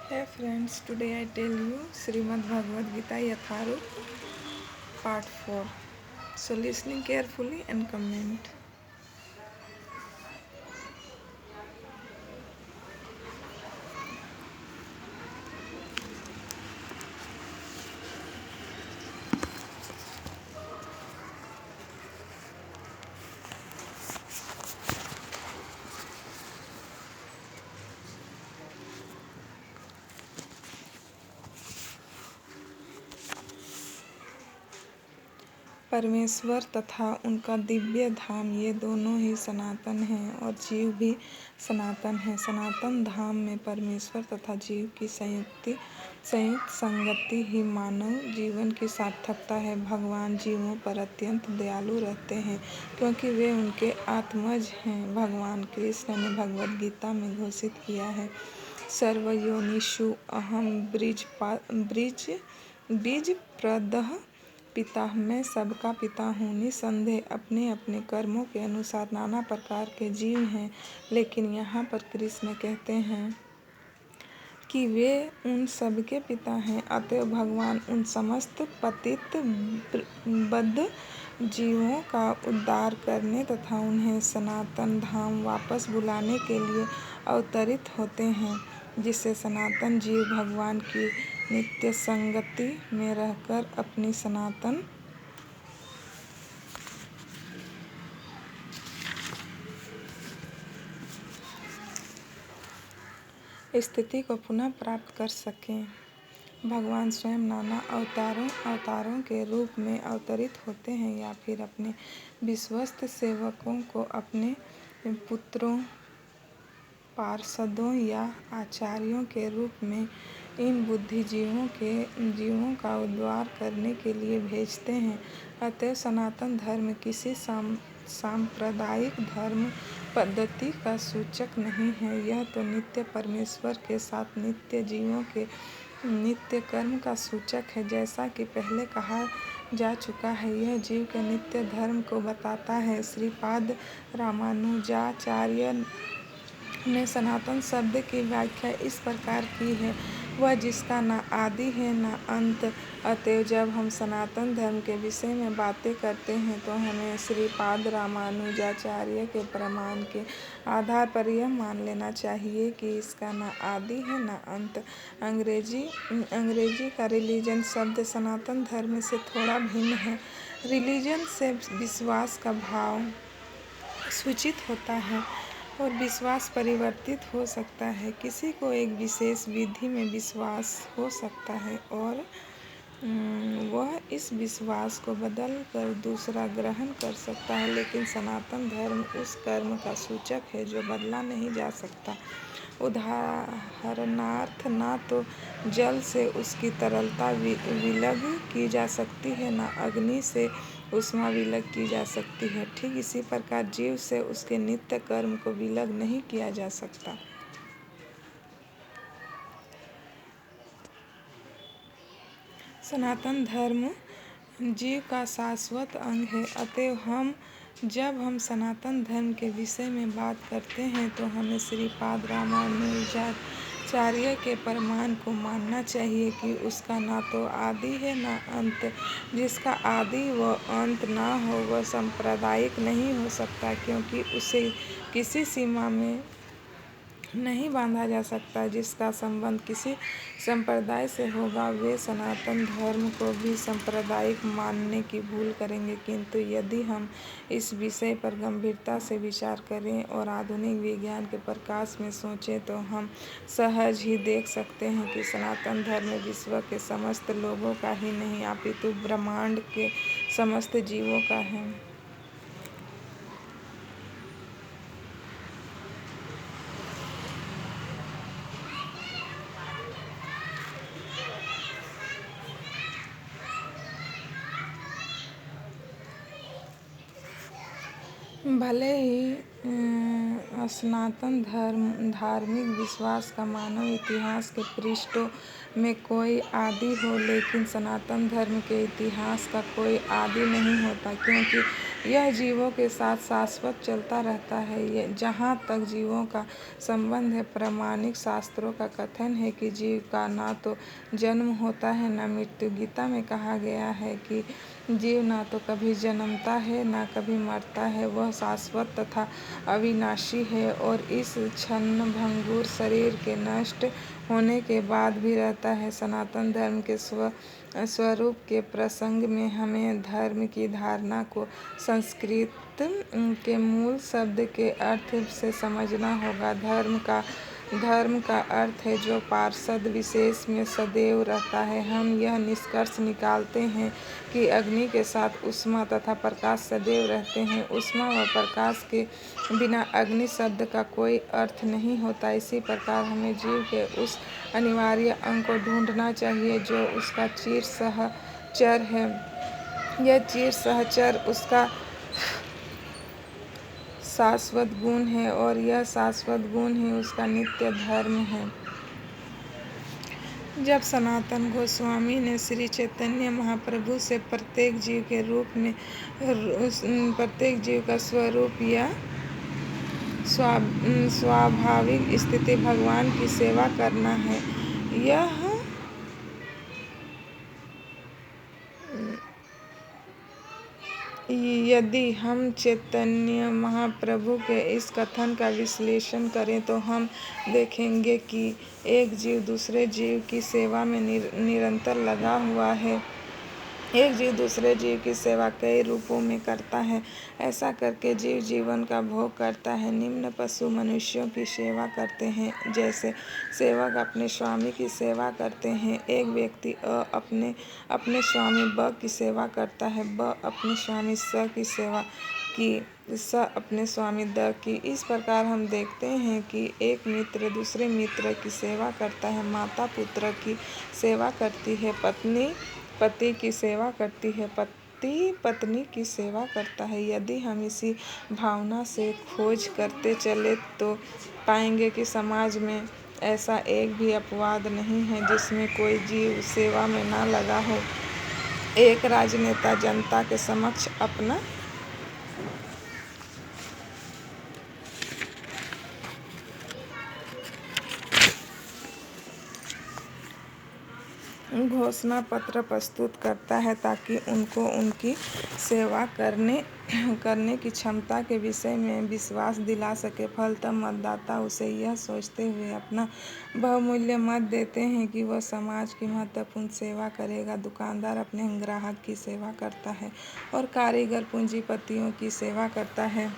Hey friends, today I tell you Srimad Bhagavad Gita Yatharut Part 4. So listening carefully and comment. परमेश्वर तथा उनका दिव्य धाम ये दोनों ही सनातन हैं और जीव भी सनातन है। सनातन धाम में परमेश्वर तथा जीव की संयुक्त संगति ही मानव जीवन की सार्थकता है। भगवान जीवों पर अत्यंत दयालु रहते हैं क्योंकि वे उनके आत्मज हैं। भगवान कृष्ण ने भगवद गीता में घोषित किया है, सर्वयोनिषु अहम बीज प्रदः पिता, मैं सबका पिता हूँ। निसंदेह अपने अपने कर्मों के अनुसार नाना प्रकार के जीव हैं, लेकिन यहाँ पर कृष्ण कहते हैं कि वे उन सबके पिता हैं। अतएव भगवान उन समस्त पतित बद्ध जीवों का उद्धार करने तथा उन्हें सनातन धाम वापस बुलाने के लिए अवतरित होते हैं, जिससे सनातन जीव भगवान की नित्य संगति में रहकर अपनी सनातन स्थिति को पुनः प्राप्त कर सकें। भगवान स्वयं नाना अवतारों के रूप में अवतरित होते हैं या फिर अपने विश्वस्त सेवकों को अपने पुत्रों, पार्षदों या आचार्यों के रूप में इन जीवों का उद्धार करने के लिए भेजते हैं। अतएव सनातन धर्म किसी सांप्रदायिक धर्म पद्धति का सूचक नहीं है। यह तो नित्य परमेश्वर के साथ नित्य जीवों के नित्य कर्म का सूचक है। जैसा कि पहले कहा जा चुका है, यह जीव के नित्य धर्म को बताता है। श्रीपाद रामानुजाचार्य ने सनातन शब्द की व्याख्या इस प्रकार की है, वह जिसका न आदि है न अंत। अतएव जब हम सनातन धर्म के विषय में बातें करते हैं तो हमें श्रीपाद रामानुजाचार्य के प्रमाण के आधार पर यह मान लेना चाहिए कि इसका न आदि है न अंत। अंग्रेजी का रिलीजन शब्द सनातन धर्म से थोड़ा भिन्न है। रिलीजन से विश्वास का भाव सूचित होता है और विश्वास परिवर्तित हो सकता है। किसी को एक विशेष विधि में विश्वास हो सकता है और वह इस विश्वास को बदल कर दूसरा ग्रहण कर सकता है, लेकिन सनातन धर्म उस कर्म का सूचक है जो बदला नहीं जा सकता। उदाहरणार्थ, न तो जल से उसकी तरलता विलग की जा सकती है, न अग्नि से ऊष्मा विलग की जा सकती है। ठीक इसी प्रकार जीव से उसके नित्य कर्म को विलग नहीं किया जा सकता। सनातन धर्म जीव का शाश्वत अंग है। अतएव जब हम सनातन धर्म के विषय में बात करते हैं तो हमें श्रीपाद रामानुजाचार्य के प्रमाण को मानना चाहिए कि उसका न तो आदि है न अंत। जिसका आदि व अंत न हो वह सांप्रदायिक नहीं हो सकता, क्योंकि उसे किसी सीमा में नहीं बांधा जा सकता। जिसका संबंध किसी संप्रदाय से होगा वे सनातन धर्म को भी सांप्रदायिक मानने की भूल करेंगे। किंतु यदि हम इस विषय पर गंभीरता से विचार करें और आधुनिक विज्ञान के प्रकाश में सोचें तो हम सहज ही देख सकते हैं कि सनातन धर्म विश्व के समस्त लोगों का ही नहीं अपितु ब्रह्मांड के समस्त जीवों का है। भले ही सनातन धार्मिक विश्वास का मानव इतिहास के पृष्ठों में कोई आदि हो, लेकिन सनातन धर्म के इतिहास का कोई आदि नहीं होता, क्योंकि यह जीवों के साथ शाश्वत चलता रहता है। जहाँ तक जीवों का संबंध है, प्रामाणिक शास्त्रों का कथन है कि जीव का ना तो जन्म होता है न मृत्यु। गीता में कहा गया है कि जीव ना तो कभी जन्मता है न कभी मरता है, वह शाश्वत तथा अविनाशी है और इस क्षण भंगुर शरीर के नष्ट होने के बाद भी रहता है। सनातन धर्म के स्वरूप के प्रसंग में हमें धर्म की धारणा को संस्कृत के मूल शब्द के अर्थ से समझना होगा। धर्म का अर्थ है जो पार्षद विशेष में सदैव रहता है। हम यह निष्कर्ष निकालते हैं कि अग्नि के साथ ऊष्मा तथा प्रकाश सदैव रहते हैं। ऊष्मा व प्रकाश के बिना अग्नि शब्द का कोई अर्थ नहीं होता। इसी प्रकार हमें जीव के उस अनिवार्य अंग को ढूंढना चाहिए जो उसका चिर सहचर है। यह चिर सहचर उसका शाश्वत गुण है और यह शाश्वत गुण ही उसका नित्य धर्म है। जब सनातन गोस्वामी ने श्री चैतन्य महाप्रभु से प्रत्येक जीव का स्वरूप या स्वाभाविक स्थिति भगवान की सेवा करना है, यदि हम चैतन्य महाप्रभु के इस कथन का विश्लेषण करें तो हम देखेंगे कि एक जीव दूसरे जीव की सेवा में निरंतर लगा हुआ है। एक जीव दूसरे जीव की सेवा कई रूपों में करता है। ऐसा करके जीव जीवन का भोग करता है। निम्न पशु मनुष्यों की सेवा करते हैं, जैसे सेवक अपने स्वामी की सेवा करते हैं। एक व्यक्ति अपने स्वामी ब की सेवा करता है, ब अपने स्वामी स की सेवा की, स अपने स्वामी द की। इस प्रकार हम देखते हैं कि एक मित्र दूसरे मित्र की सेवा करता है, माता पुत्र की सेवा करती है, पत्नी पति की सेवा करती है, पति पत्नी की सेवा करता है। यदि हम इसी भावना से खोज करते चले तो पाएंगे कि समाज में ऐसा एक भी अपवाद नहीं है जिसमें कोई जीव सेवा में न लगा हो। एक राजनेता जनता के समक्ष अपना घोषणा पत्र प्रस्तुत करता है ताकि उनको उनकी सेवा करने की क्षमता के विषय में विश्वास दिला सके। फलतः मतदाता उसे यह सोचते हुए अपना बहुमूल्य मत देते हैं कि वह समाज की महत्वपूर्ण सेवा करेगा। दुकानदार अपने ग्राहक की सेवा करता है और कारीगर पूंजीपतियों की सेवा करता है।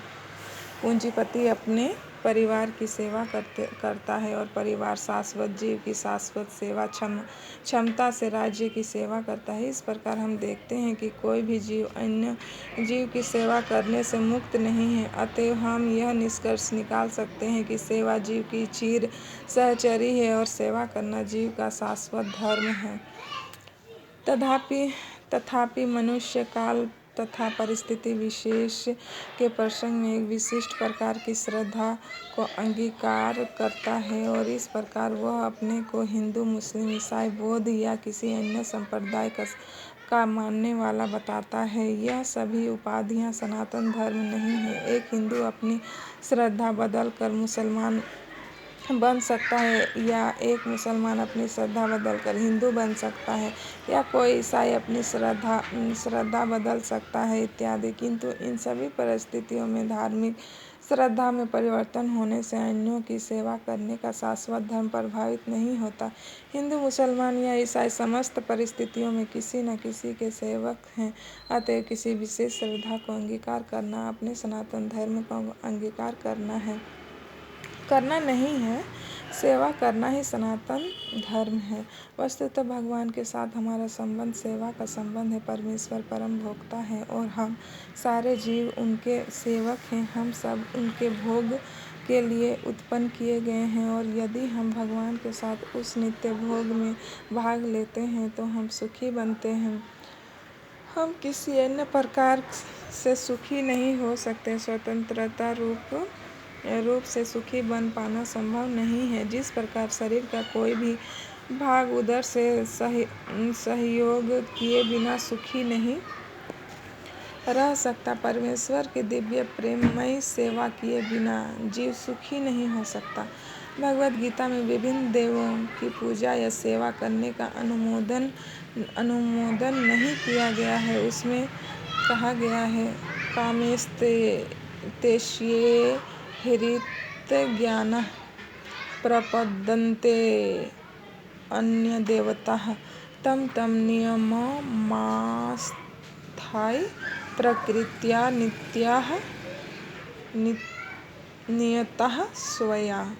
पूंजीपति अपने परिवार की सेवा करता है और परिवार शाश्वत जीव की शाश्वत सेवा क्षमता से राज्य की सेवा करता है। इस प्रकार हम देखते हैं कि कोई भी जीव अन्य जीव की सेवा करने से मुक्त नहीं है। अतएव हम यह निष्कर्ष निकाल सकते हैं कि सेवा जीव की चिर सहचरी है और सेवा करना जीव का शाश्वत धर्म है। तथापि मनुष्य काल तथा परिस्थिति विशेष के प्रसंग में एक विशिष्ट प्रकार की श्रद्धा को अंगीकार करता है और इस प्रकार वह अपने को हिंदू, मुस्लिम, ईसाई, बौद्ध या किसी अन्य संप्रदाय का मानने वाला बताता है। यह सभी उपाधियां सनातन धर्म नहीं है। एक हिंदू अपनी श्रद्धा बदल कर मुसलमान बन सकता है या एक मुसलमान अपनी श्रद्धा बदल कर हिंदू बन सकता है या कोई ईसाई अपनी श्रद्धा बदल सकता है इत्यादि। किंतु इन सभी परिस्थितियों में धार्मिक श्रद्धा में परिवर्तन होने से अन्यों की सेवा करने का शाश्वत धर्म प्रभावित नहीं होता। हिंदू, मुसलमान या ईसाई समस्त परिस्थितियों में किसी न किसी के सेवक हैं। अतएव किसी विशेष श्रद्धा को अंगीकार करना अपने सनातन धर्म को अंगीकार करना नहीं है। सेवा करना ही सनातन धर्म है। वस्तुतः भगवान के साथ हमारा संबंध सेवा का संबंध है। परमेश्वर परम भोक्ता है और हम सारे जीव उनके सेवक हैं। हम सब उनके भोग के लिए उत्पन्न किए गए हैं और यदि हम भगवान के साथ उस नित्य भोग में भाग लेते हैं तो हम सुखी बनते हैं। हम किसी अन्य प्रकार से सुखी नहीं हो सकते। स्वतंत्रता रूप से सुखी बन पाना संभव नहीं है। जिस प्रकार शरीर का कोई भी भाग उधर से सहयोग किए बिना सुखी नहीं रह सकता। परमेश्वर की दिव्य प्रेममयी सेवा किए बिना जीव सुखी नहीं हो सकता। भगवद गीता में विभिन्न देवों की पूजा या सेवा करने का अनुमोदन नहीं किया गया है। उसमें कहा गया है, कामेस्तेष्ये हृतज्ञानः प्रपद्यन्ते अन्यदेवताः तं तं नियममास्थाय प्रकृत्या नियतः स्वया।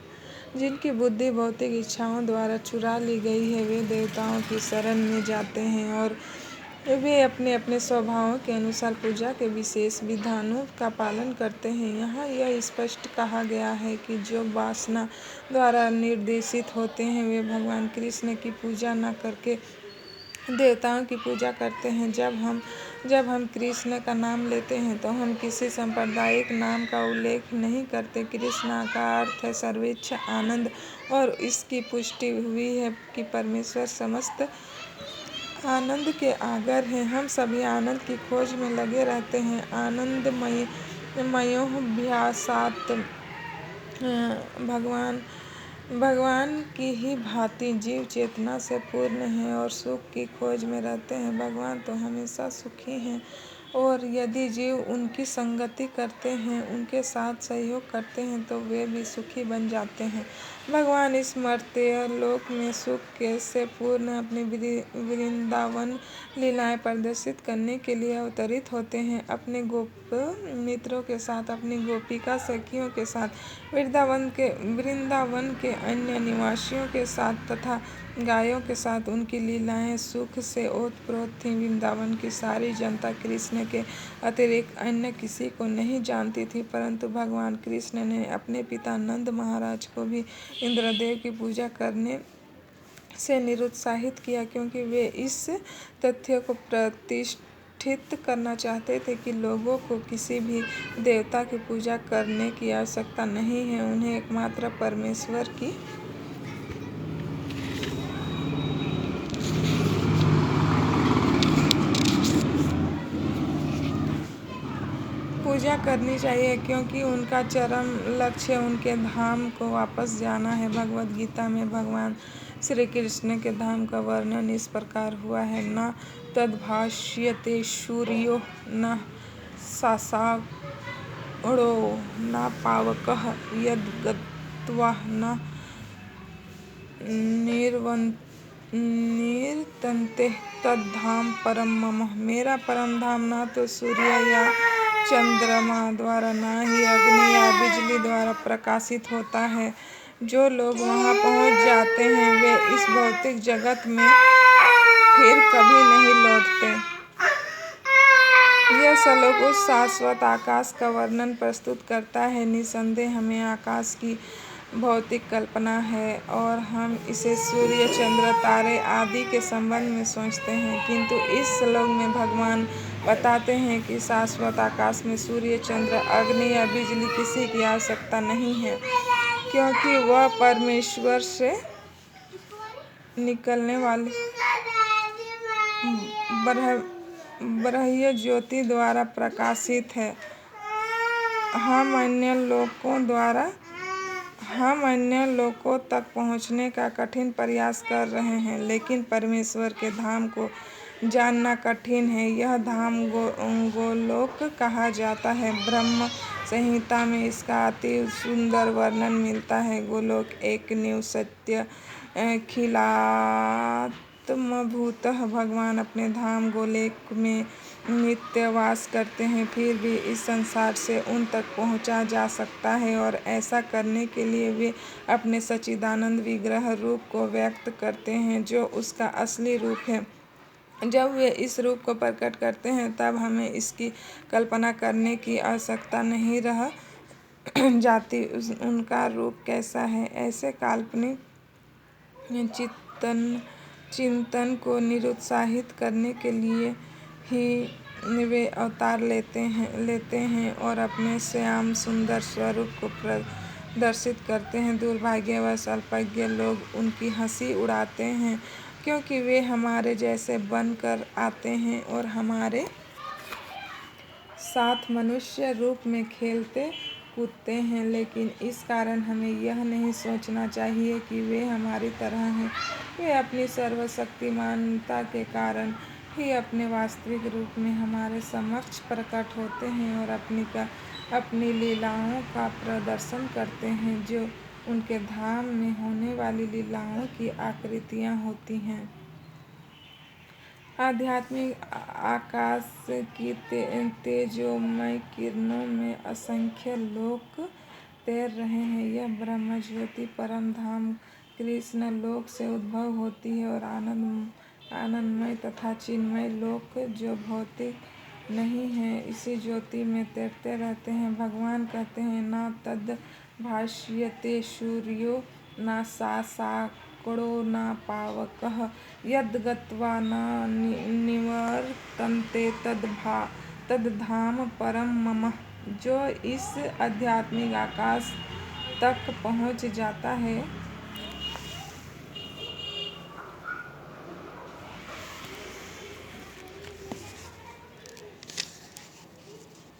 जिनकी बुद्धि भौतिक इच्छाओं द्वारा चुरा ली गई है, वे देवताओं की शरण में जाते हैं और वे अपने अपने स्वभावों के अनुसार पूजा के विशेष विधानों का पालन करते हैं। यहाँ यह स्पष्ट कहा गया है कि जो वासना द्वारा निर्देशित होते हैं, वे भगवान कृष्ण की पूजा न करके देवताओं की पूजा करते हैं। जब हम कृष्ण का नाम लेते हैं तो हम किसी सांप्रदायिक नाम का उल्लेख नहीं करते। कृष्ण का अर्थ है सर्वोच्च आनंद, और इसकी पुष्टि हुई है कि परमेश्वर समस्त आनंद के आगर हैं। हम सभी आनंद की खोज में लगे रहते हैं। आनंदमयोऽभ्यासात् भगवान की ही भांति जीव चेतना से पूर्ण है और सुख की खोज में रहते हैं। भगवान तो हमेशा सुखी हैं, और यदि जीव उनकी संगति करते हैं, उनके साथ सहयोग करते हैं, तो वे भी सुखी बन जाते हैं। भगवान इस मर्त्य लोक में सुख से पूर्ण अपनी वृंदावन लीलाएं प्रदर्शित करने के लिए अवतरित होते हैं। अपने गोप मित्रों के साथ, अपनी गोपिका सखियों के साथ, वृंदावन के अन्य निवासियों के साथ तथा गायों के साथ उनकी लीलाएं सुख से ओतप्रोत थीं। वृंदावन की सारी जनता कृष्ण के अतिरिक्त अन्य किसी को नहीं जानती थी, परंतु भगवान कृष्ण ने अपने पिता नंद महाराज को भी इंद्रदेव की पूजा करने से निरुत्साहित किया, क्योंकि वे इस तथ्य को प्रतिष्ठित करना चाहते थे कि लोगों को किसी भी देवता की पूजा करने की आवश्यकता नहीं है। उन्हें एकमात्र परमेश्वर की पूजा करनी चाहिए, क्योंकि उनका चरम लक्ष्य उनके धाम को वापस जाना है। भगवद गीता में भगवान श्री कृष्ण के धाम का वर्णन इस प्रकार हुआ है, न तद्भाष्यते सूर्यो न शशाङ्को न पावकः यद्गत्वा न निवर्तन्ते तद्धाम परम मम। मेरा परम धाम न तो सूर्य या चंद्रमा द्वारा, न ही अग्नि या बिजली द्वारा प्रकाशित होता है। जो लोग वहां पहुंच जाते हैं, वे इस भौतिक जगत में फिर कभी नहीं लौटते। यह श्लोक उस शाश्वत आकाश का वर्णन प्रस्तुत करता है। निसंदेह हमें आकाश की भौतिक कल्पना है और हम इसे सूर्य, चंद्र, तारे आदि के संबंध में सोचते हैं, किंतु इस श्लोक में भगवान बताते हैं कि शाश्वत आकाश में सूर्य, चंद्र, अग्नि या बिजली किसी की आवश्यकता नहीं है, क्योंकि वह परमेश्वर से निकलने वाली ब्रह्म ज्योति द्वारा प्रकाशित है। हम अन्य लोकों तक पहुंचने का कठिन प्रयास कर रहे हैं, लेकिन परमेश्वर के धाम को जानना कठिन है। यह धाम गोलोक कहा जाता है। ब्रह्म संहिता में इसका अति सुंदर वर्णन मिलता है। गोलोक एक नीव सत्य खिलात्मभूतः। भगवान अपने धाम गोलोक में नित्य वास करते हैं, फिर भी इस संसार से उन तक पहुंचा जा सकता है, और ऐसा करने के लिए वे अपने सच्चिदानंद विग्रह रूप को व्यक्त करते हैं, जो उसका असली रूप है। जब वे इस रूप को प्रकट करते हैं, तब हमें इसकी कल्पना करने की आवश्यकता नहीं रह जाती। उनका रूप कैसा है? ऐसे काल्पनिक चिंतन को निरुत्साहित करने के लिए ही वे अवतार लेते हैं और अपने श्याम सुंदर स्वरूप को प्रदर्शित करते हैं। दुर्भाग्यवश अल्पज्ञ लोग उनकी हंसी उड़ाते हैं, क्योंकि वे हमारे जैसे बन कर आते हैं और हमारे साथ मनुष्य रूप में खेलते कूदते हैं, लेकिन इस कारण हमें यह नहीं सोचना चाहिए कि वे हमारी तरह हैं। वे अपनी सर्वशक्तिमानता के कारण ही अपने वास्तविक रूप में हमारे समक्ष प्रकट होते हैं और अपनी लीलाओं का प्रदर्शन करते हैं, जो उनके धाम में होने वाली लीलाओं की आकृतियाँ होती हैं। आध्यात्मिक आकाश की तेजोमय किरणों में असंख्य लोक तैर रहे हैं। यह ब्रह्म ज्योति परम धाम कृष्ण लोक से उद्भव होती है और आनंदमय तथा चिन्मय लोक, जो भौतिक नहीं है, इसी ज्योति में तैरते रहते हैं। भगवान कहते हैं, न तद् भास्यते सूर्यो न शासको न पावकः यद् गत्वा न निवर्तन्ते तद्धाम परम मम। जो इस आध्यात्मिक आकाश तक पहुँच जाता है